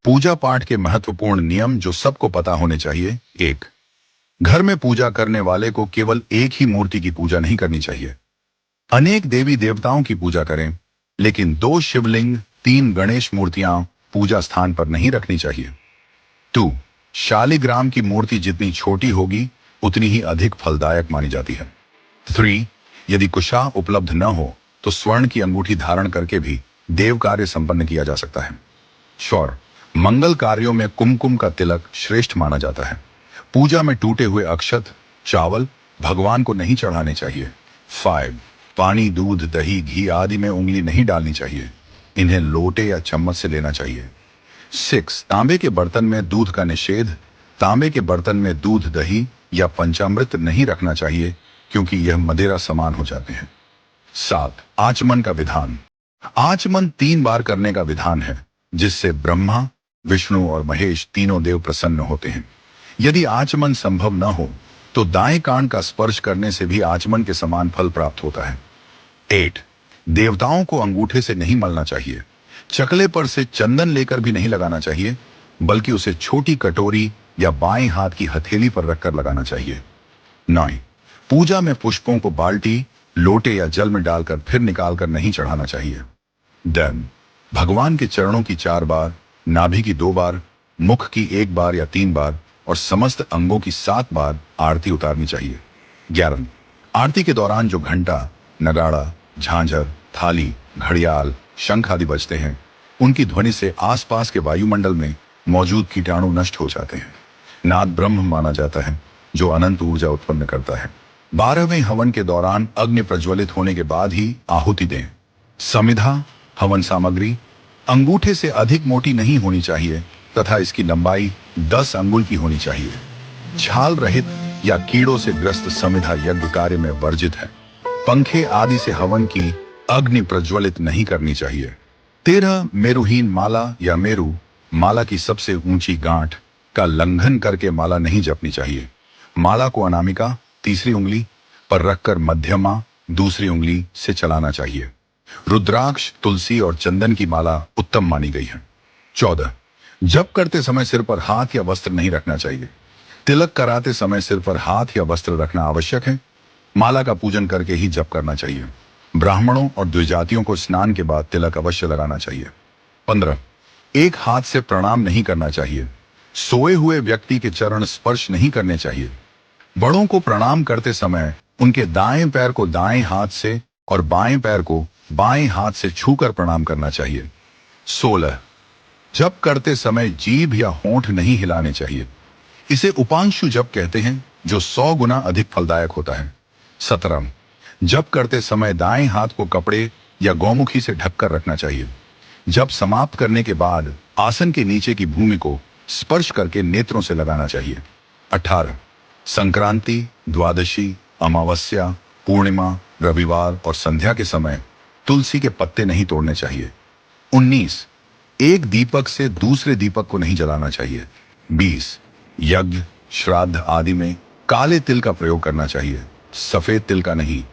पूजा पाठ के महत्वपूर्ण नियम जो सबको पता होने चाहिए। एक, घर में पूजा करने वाले को केवल एक ही मूर्ति की पूजा नहीं करनी चाहिए। अनेक देवी देवताओं की पूजा करें, लेकिन 2 शिवलिंग, 3 गणेश मूर्तियां पूजा स्थान पर नहीं रखनी चाहिए। 2, शालिग्राम की मूर्ति जितनी छोटी होगी उतनी ही अधिक फलदायक मानी जाती है। 3, यदि कुशा उपलब्ध न हो तो स्वर्ण की अंगूठी धारण करके भी देव कार्य संपन्न किया जा सकता है। 4, मंगल कार्यों में कुमकुम का तिलक श्रेष्ठ माना जाता है। पूजा में टूटे हुए अक्षत, चावल भगवान को नहीं चढ़ाने चाहिए। 5, पानी, दूध, दही, घी आदि में उंगली नहीं डालनी चाहिए। इन्हें लोटे या चम्मच से लेना चाहिए। 6, तांबे के बर्तन में दूध का निषेध। तांबे के बर्तन में दूध, दही या पंचामृत नहीं रखना चाहिए, क्योंकि यह मदिरा समान हो जाते हैं। 7, आचमन का विधान। आचमन 3 बार करने का विधान है, जिससे ब्रह्मा, विष्णु और महेश तीनों देव प्रसन्न होते हैं। यदि आचमन संभव न हो तो दाएं कान का स्पर्श करने से भी आचमन के समान फल प्राप्त होता है। 8, देवताओं को अंगूठे से नहीं मलना चाहिए। चकले पर से चंदन लेकर भी नहीं लगाना चाहिए, बल्कि उसे छोटी कटोरी या बाएं हाथ की हथेली पर रखकर लगाना चाहिए। 9, पूजा में पुष्पों को बाल्टी, लोटे या जल में डालकर फिर निकालकर नहीं चढ़ाना चाहिए। 10, भगवान के चरणों की 4 बार, नाभि की 2 बार, मुख की 1 बार या 3 बार और समस्त अंगों की 7 बार आरती उतारनी चाहिए। 11, आरती के दौरान जो घंटा, नगाड़ा, झांझर, थाली, घड़ियाल, शंख आदि बजते हैं, उनकी ध्वनि से आसपास के वायुमंडल में मौजूद कीटाणु नष्ट हो जाते हैं। नाद ब्रह्म माना जाता है, जो अनंत ऊर्जा उत्पन्न करता है। 12वें हवन के दौरान अग्नि प्रज्वलित होने के बाद ही आहुति दें। समिधा, हवन सामग्री अंगूठे से अधिक मोटी नहीं होनी चाहिए तथा इसकी लंबाई 10 अंगुल की होनी चाहिए। छाल रहित या कीड़ों से ग्रस्त समिधा यज्ञ कार्य में वर्जित है। पंखे आदि से हवन की अग्नि प्रज्वलित नहीं करनी चाहिए। 13, मेरुहीन माला या मेरु माला की सबसे ऊंची गांठ का लंघन करके माला नहीं जपनी चाहिए। माला को अनामिका, तीसरी उंगली पर रखकर मध्यमा, दूसरी उंगली से चलाना चाहिए। रुद्राक्ष, तुलसी और चंदन की माला उत्तम मानी गई है। 14, जप करते समय सिर पर हाथ या वस्त्र नहीं रखना चाहिए। तिलक कराते समय सिर पर हाथ या वस्त्र रखना आवश्यक है। माला का पूजन करके ही जप करना चाहिए। ब्राह्मणों और द्विजातियों को स्नान के बाद तिलक अवश्य लगाना चाहिए। 15, एक हाथ से प्रणाम नहीं करना चाहिए। सोए हुए व्यक्ति के चरण स्पर्श नहीं करने चाहिए। बड़ों को प्रणाम करते समय उनके दाएं पैर को दाएं हाथ से और बाएं पैर को बाएं हाथ से छूकर प्रणाम करना चाहिए। 16, जप करते समय जीभ या होंठ नहीं हिलाने चाहिए। इसे उपांशु जप कहते हैं, जो 100 गुना अधिक फलदायक होता है। 17, जप करते समय दाएं हाथ को कपड़े या गौमुखी से ढककर रखना चाहिए। जप समाप्त करने के बाद आसन के नीचे की भूमि को स्पर्श करके नेत्रों से लगाना चाहिए। 18, संक्रांति, द्वादशी, अमावस्या, पूर्णिमा, रविवार और संध्या के समय तुलसी के पत्ते नहीं तोड़ने चाहिए। 19, एक दीपक से दूसरे दीपक को नहीं जलाना चाहिए। 20, यज्ञ, श्राद्ध आदि में काले तिल का प्रयोग करना चाहिए, सफेद तिल का नहीं।